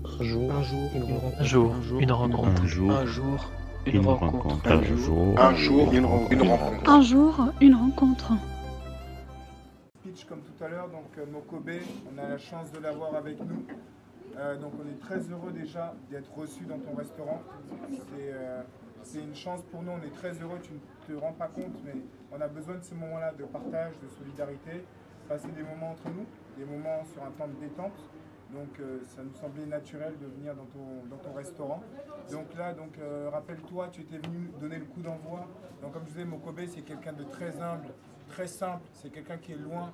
Un jour, une rencontre. Un jour, une rencontre. Un jour, Un jour, une rencontre. Un jour, Un jour, une rencontre. Un jour, une rencontre. Speech comme tout à l'heure, donc Mokobe, on a la chance de l'avoir avec nous. Donc on est très heureux déjà d'être reçu dans ton restaurant. C'est une chance pour nous, on est très heureux, tu ne te rends pas compte, mais on a besoin de ces moments-là de partage, de solidarité, passer des moments entre nous, des moments sur un temps de détente. Donc ça nous semblait naturel de venir dans ton restaurant. Donc là, rappelle-toi, tu étais venu donner le coup d'envoi. Donc comme je disais, Mokobe, c'est quelqu'un de très humble, très simple. C'est quelqu'un qui est loin,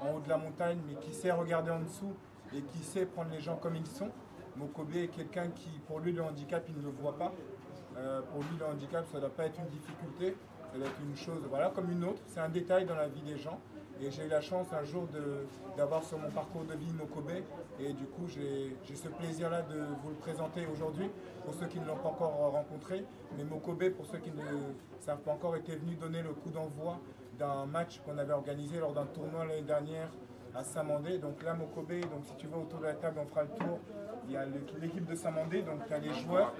en haut de la montagne, mais qui sait regarder en dessous et qui sait prendre les gens comme ils sont. Mokobe est quelqu'un qui, pour lui, le handicap, il ne le voit pas. Pour lui, le handicap, ça ne doit pas être une difficulté, ça doit être une chose, voilà, comme une autre. C'est un détail dans la vie des gens. Et j'ai eu la chance un jour d'avoir sur mon parcours de vie Mokobe. Et du coup, j'ai ce plaisir-là de vous le présenter aujourd'hui, pour ceux qui ne l'ont pas encore rencontré. Mais Mokobe, pour ceux qui ne savent pas encore, était venu donner le coup d'envoi d'un match qu'on avait organisé lors d'un tournoi l'année dernière à Saint-Mandé. Donc là, Mokobe, donc si tu veux autour de la table, on fera le tour. Il y a l'équipe de Saint-Mandé, donc tu as les joueurs.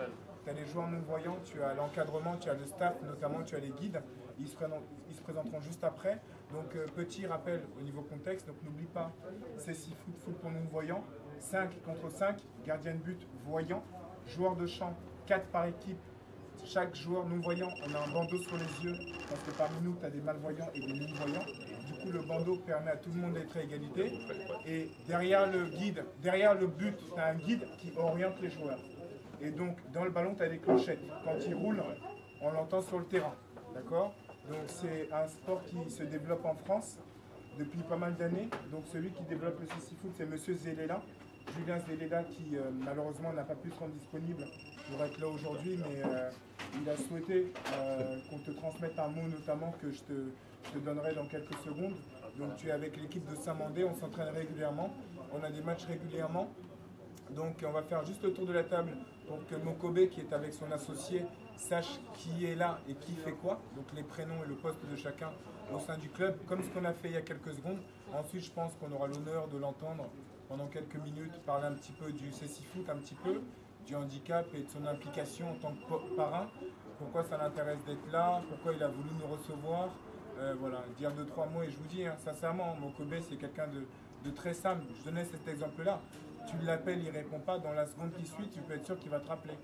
Tu as les joueurs non-voyants, tu as l'encadrement, tu as le staff, notamment tu as les guides. Ils se présenteront juste après. Donc petit rappel au niveau contexte, donc n'oublie pas, c'est 6 foot pour non-voyants, 5 contre 5, gardien de but voyant, joueur de champ, 4 par équipe. Chaque joueur non-voyant, on a un bandeau sur les yeux, parce que parmi nous, tu as des malvoyants et des non-voyants. Du coup, le bandeau permet à tout le monde d'être à égalité. Et derrière le guide, derrière le but, tu as un guide qui oriente les joueurs. Et donc, dans le ballon, tu as des clochettes. Quand il roule, on l'entend sur le terrain. D'accord? Donc, c'est un sport qui se développe en France depuis pas mal d'années. Donc, celui qui développe le CC-Foot, c'est Monsieur Zelela, Julien Zelela, qui malheureusement n'a pas pu se rendre disponible pour être là aujourd'hui, mais il a souhaité qu'on te transmette un mot notamment que je te donnerai dans quelques secondes. Donc, tu es avec l'équipe de Saint-Mandé, on s'entraîne régulièrement, on a des matchs régulièrement. Donc on va faire juste le tour de la table pour que Mokobe, qui est avec son associé, sache qui est là et qui fait quoi. Donc les prénoms et le poste de chacun au sein du club, comme ce qu'on a fait il y a quelques secondes. Ensuite, je pense qu'on aura l'honneur de l'entendre pendant quelques minutes parler un petit peu du CC-Foot, un petit peu du handicap et de son implication en tant que parrain. Pourquoi ça l'intéresse d'être là, pourquoi il a voulu nous recevoir. Voilà, dire 2-3 mots et je vous dis, sincèrement, Mokobe, c'est quelqu'un de très simple. Je donnais cet exemple-là. Tu l'appelles, il ne répond pas, dans la seconde qui suit, tu peux être sûr qu'il va te rappeler.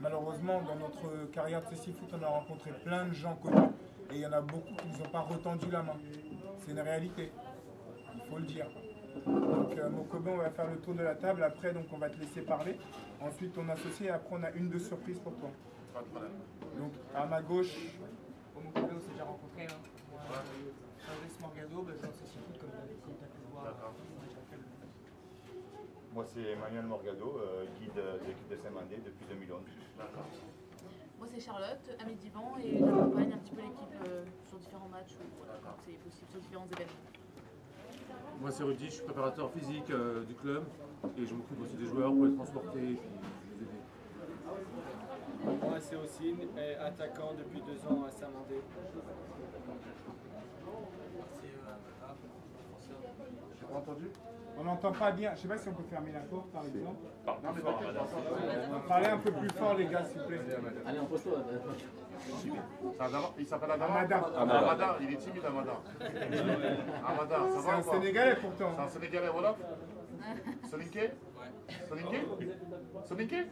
Malheureusement, dans notre carrière de CC-Foot, on a rencontré plein de gens connus et il y en a beaucoup qui ne nous ont pas retendu la main. C'est une réalité, il faut le dire. Donc Mokobe, on va faire le tour de la table, après donc, on va te laisser parler. Ensuite, ton associé, et après on a une de surprise pour toi. Donc à ma gauche... Mokobe, on s'est déjà rencontré. Fabrice Morgado, je suis en CC-Foot comme tu as pu le voir. Moi, c'est Emmanuel Morgado, guide de l'équipe de Saint-Mandé depuis 2011. Moi, c'est Charlotte, amie d'Ivan, et j'accompagne un petit peu l'équipe sur différents matchs, quand c'est possible, sur différents événements. Moi, c'est Rudy, je suis préparateur physique du club et je m'occupe aussi des joueurs pour les transporter et puis les aider. Moi, c'est Ossine, attaquant depuis 2 ans à Saint-Mandé. J'ai pas entendu? On n'entend pas bien. Je ne sais pas si on peut fermer la porte par exemple. Parlez un peu plus fort les gars s'il vous plaît. Allez, on pose toi. Il s'appelle Adama. Amada. Il est timide Amada. Amada, ça C'est va un ou pas? Sénégalais pourtant. C'est un Sénégalais, voilà. Soninké? Soninké?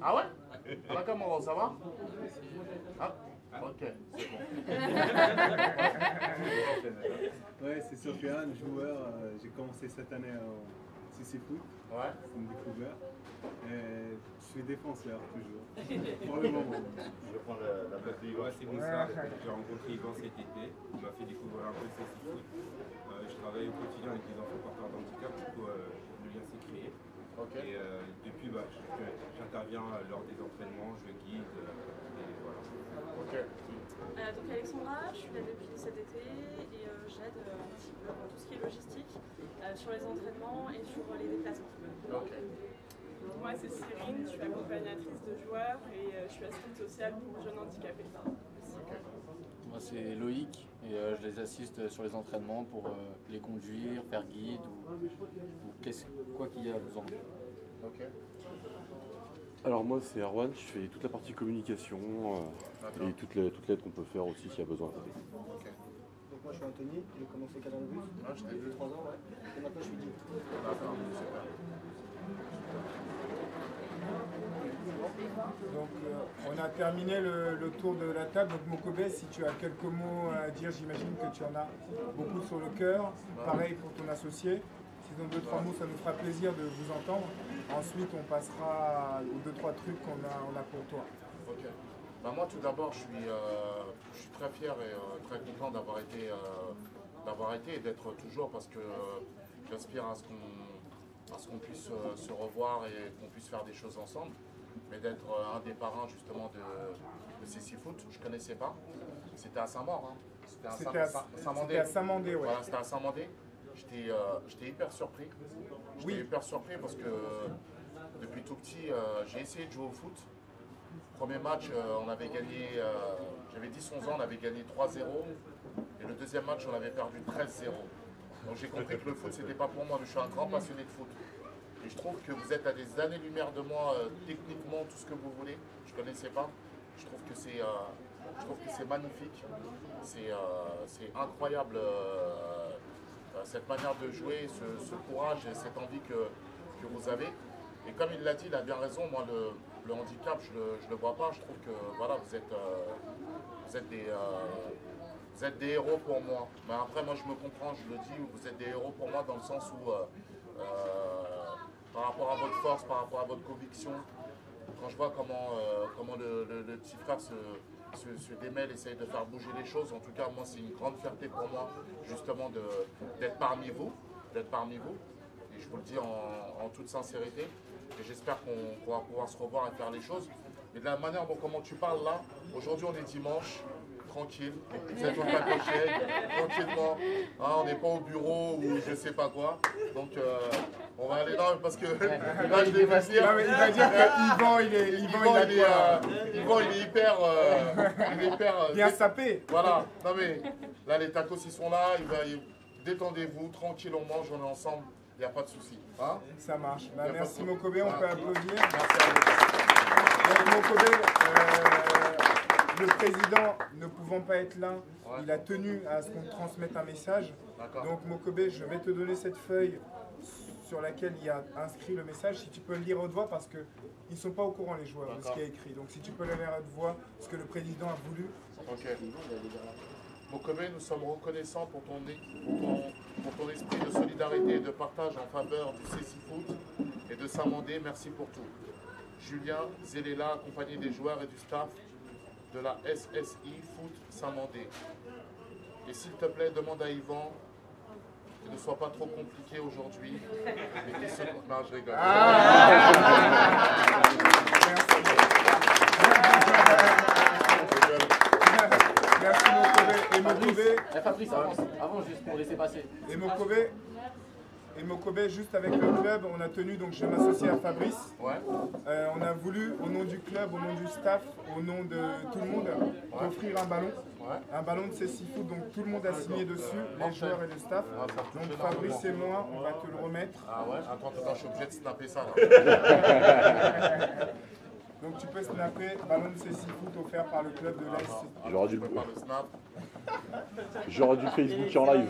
Ah ouais? Ah d'accord, ça va? Ah, ok, c'est bon. Ouais, c'est Sofiane, joueur. J'ai commencé cette année au CC-Foot. Ouais. C'est une découverte. Et je suis défenseur toujours. Pour le moment. Je vais prendre la place de Yvan. Moi, c'est Moussa. J'ai rencontré Yvan cet été. Il m'a fait découvrir un peu le CC-Foot. Je travaille au quotidien avec des enfants porteurs d'handicap. Du coup, le lien s'est créé. Okay. Et depuis, j'interviens lors des entraînements, je guide. Et voilà. Okay. Donc Alexandra, je suis là depuis cet été et j'aide un petit peu dans tout ce qui est logistique sur les entraînements et sur les déplacements. Okay. Moi c'est Cyrine, je suis accompagnatrice de joueurs et je suis assistante sociale pour jeunes handicapés. Okay. Moi c'est Loïc et je les assiste sur les entraînements pour les conduire, faire guide ou quoi qu'il y a besoin. Okay. Alors moi c'est Erwan, je fais toute la partie communication et toute l'aide qu'on peut faire aussi s'il y a besoin. Ok. Donc moi je suis Anthony, j'ai commencé cadre de bus. Ah, je t'ai vu. 3 ans, ouais. Et maintenant je suis Dieu. D'accord, super. Donc on a terminé le tour de la table. Donc Mokobe, si tu as quelques mots à dire, j'imagine que tu en as beaucoup sur le cœur. Pareil pour ton associé. S'ils ont 2-3 mots, ça nous fera plaisir de vous entendre. Ensuite, on passera aux 2-3 trucs qu'on a pour toi. Ok. Bah, moi, tout d'abord, je suis très fier et très content d'avoir été et d'être toujours parce que j'aspire à ce qu'on puisse se revoir et qu'on puisse faire des choses ensemble. Mais d'être un des parrains justement de CC Foot, je ne connaissais pas. C'était à Saint-Maur. Hein. C'était à Saint-Mandé. C'était à Saint-Mandé, ouais. Voilà, c'était à Saint-Mandé. J'étais hyper surpris. J'étais hyper surpris parce que depuis tout petit, j'ai essayé de jouer au foot. Premier match, on avait gagné, j'avais 10-11 ans, on avait gagné 3-0. Et le deuxième match, on avait perdu 13-0. Donc j'ai compris que le foot, c'était pas pour moi, mais je suis un grand passionné de foot. Et je trouve que vous êtes à des années-lumière de moi, techniquement, tout ce que vous voulez. Je ne connaissais pas. Je trouve que c'est magnifique. C'est incroyable. Cette manière de jouer, ce courage et cette envie que vous avez. Et comme il l'a dit, il a bien raison, moi le handicap, je ne le vois pas. Je trouve que voilà, vous êtes des héros pour moi. Mais après, moi je me comprends, je le dis, vous êtes des héros pour moi dans le sens où par rapport à votre force, par rapport à votre conviction, quand je vois comment le petit frère se démêle, essaye de faire bouger les choses. En tout cas, moi, c'est une grande fierté pour moi, justement, d'être parmi vous. Et je vous le dis en toute sincérité. Et j'espère qu'on pourra pouvoir se revoir et faire les choses. Et de la manière dont comment tu parles là, aujourd'hui, on est dimanche, tranquille. Vous êtes au pacochèque, tranquillement. Hein, on n'est pas au bureau ou je sais pas quoi. Donc, on va aller là parce que là, je vais dire. Il va dire que Yvan, il est hyper bien sapé. Voilà. Non mais là, les tacos, ils sont là. Détendez-vous, tranquille, on mange, on est ensemble. Il n'y a pas de souci. Hein, ça marche. Bah, merci Mokobe, on peut applaudir. Merci à vous. Mokobe, le président ne pouvant pas être là, il a tenu à ce qu'on transmette un message. Donc Mokobe, je vais te donner cette feuille sur laquelle il y a inscrit le message. Si tu peux le lire à haute voix parce qu'ils ne sont pas au courant les joueurs de ce qui est écrit. Donc si tu peux le lire à haute voix, ce que le président a voulu. Ok. Mokobe, nous sommes reconnaissants pour ton esprit de solidarité et de partage en faveur du CC Foot et de Saint-Mandé. Merci pour tout. Julien Zelela, accompagné des joueurs et du staff de la SSI Foot Saint-Mandé. Et s'il te plaît, demande à Yvan qu'il ne soit pas trop compliqué aujourd'hui. Non, je rigole. Merci Mokobe. Et Mokobe. Fabrice, avance juste pour laisser passer. Et Mokobe, juste avec le club, on a tenu, donc je vais m'associer à Fabrice. On a voulu, au nom du club, au nom du staff, au nom de tout le monde, offrir un ballon. Un ballon de CC Foot, donc tout le monde a signé dessus, les joueurs et le staff. Donc Fabrice et moi, on va te le remettre. Ah ouais? Attends, je suis obligé de snapper ça. Donc tu peux snapper ballon de CC Foot offert par le club de l'ASC. J'aurais dû Facebook en live.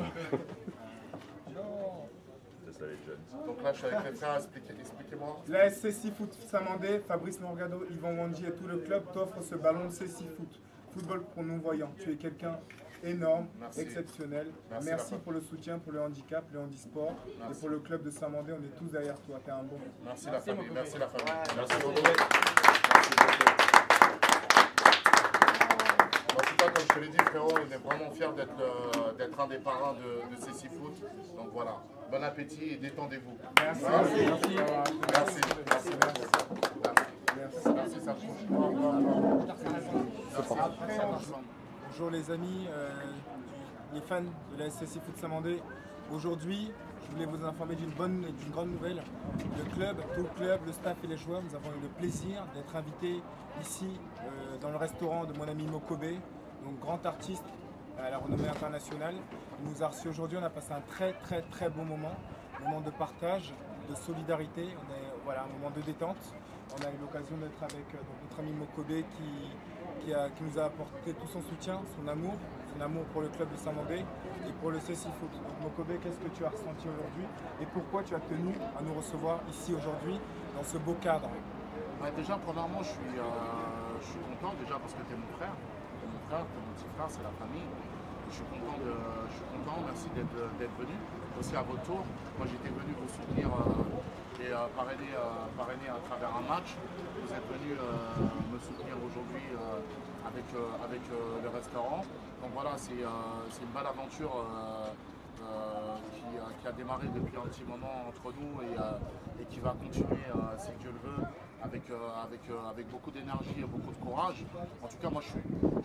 Donc là, je suis avec les frères, expliquez-moi. La SCC Foot Saint-Mandé, Fabrice Morgado, Yvan Wandji et tout le club t'offrent ce ballon de CC Foot. Football pour non-voyants. Tu es quelqu'un énorme, exceptionnel. Merci pour le soutien, pour le handicap, le handisport. Et pour le club de Saint-Mandé, on est tous derrière toi. Tu es un bon. Merci la famille. Merci la famille. Merci beaucoup. En tout cas, comme je te l'ai dit, frérot, on est vraiment fiers d'être un des parrains de CC Foot. Donc voilà, bon appétit et détendez-vous. Merci. Merci, ça Bonjour les amis, les fans de la SCC Foot Saint-Mandé. Aujourd'hui, je voulais vous informer d'une grande nouvelle. Le club, tout le club, le staff et les joueurs, nous avons eu le plaisir d'être invités ici dans le restaurant de mon ami Mokobe, donc grand artiste à la renommée internationale. Il nous a reçus aujourd'hui, on a passé un très bon moment de partage, de solidarité. voilà, un moment de détente. On a eu l'occasion d'être avec donc notre ami Mokobe qui nous a apporté tout son soutien, son amour pour le club de Saint-Mandé et pour le CC Foot. Donc Mokobe, qu'est-ce que tu as ressenti aujourd'hui et pourquoi tu as tenu à nous recevoir ici aujourd'hui dans ce beau cadre? Déjà, premièrement, je suis content déjà parce que tu es mon frère. Tu es mon frère, tu es mon petit frère, c'est la famille. Je suis content, merci d'être venu. Aussi à votre tour, moi j'étais venu vous soutenir et parrainer à travers un match. Vous êtes venu me soutenir aujourd'hui avec le restaurant. Donc voilà, c'est une belle aventure qui a démarré depuis un petit moment entre nous et qui va continuer, si Dieu le veut, avec beaucoup d'énergie et beaucoup de courage. En tout cas, moi je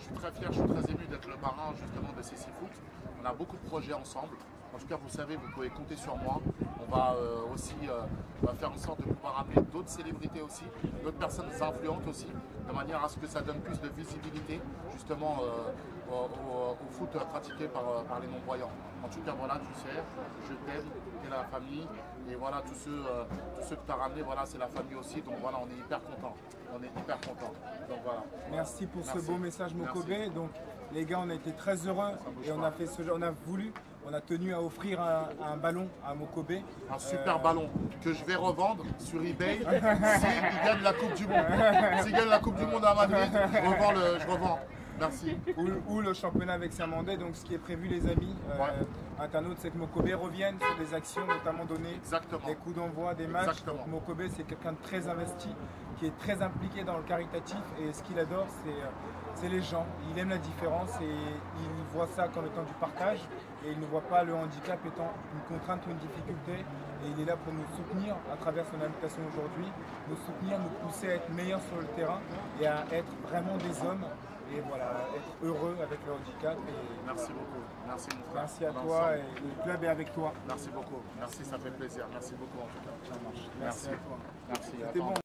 suis très fier, je suis très ému d'être le parrain justement de CC Foot. On a beaucoup de projets ensemble. En tout cas, vous savez, vous pouvez compter sur moi. On va aussi faire en sorte de pouvoir amener d'autres célébrités aussi, d'autres personnes influentes aussi, de manière à ce que ça donne plus de visibilité justement au foot pratiqué par les non-voyants. En tout cas, voilà, tu sais, je t'aime, tu es la famille, et voilà, tous ceux que tu as ramenés, voilà, c'est la famille aussi, donc voilà, on est hyper contents. On est hyper contents. Donc voilà. Merci pour ce beau message, Mokobe. Donc les gars, on a été très heureux et on a fait on a tenu à offrir un ballon à Mokobe. Un super ballon que je vais revendre sur eBay s'il gagne la Coupe du Monde. S'il gagne la Coupe du Monde à Madrid, je revends. Merci. Ou le championnat avec Saint-Mandé. Donc ce qui est prévu, les amis, internautes, c'est que Mokobe revienne sur des actions, notamment donner des coups d'envoi, des matchs. Donc Mokobe, c'est quelqu'un de très investi, qui est très impliqué dans le caritatif. Et ce qu'il adore, c'est les gens. Il aime la différence et il voit ça comme étant du partage. Et il ne voit pas le handicap étant une contrainte ou une difficulté. Et il est là pour nous soutenir à travers son invitation aujourd'hui, nous soutenir, nous pousser à être meilleurs sur le terrain et à être vraiment des hommes. Et voilà, être heureux avec le handicap. Merci beaucoup. Merci mon frère. Merci à toi et le club est avec toi. Merci beaucoup. Merci, ça fait plaisir. Merci beaucoup en tout cas. Ça marche. Merci à toi. Merci. C'était bon.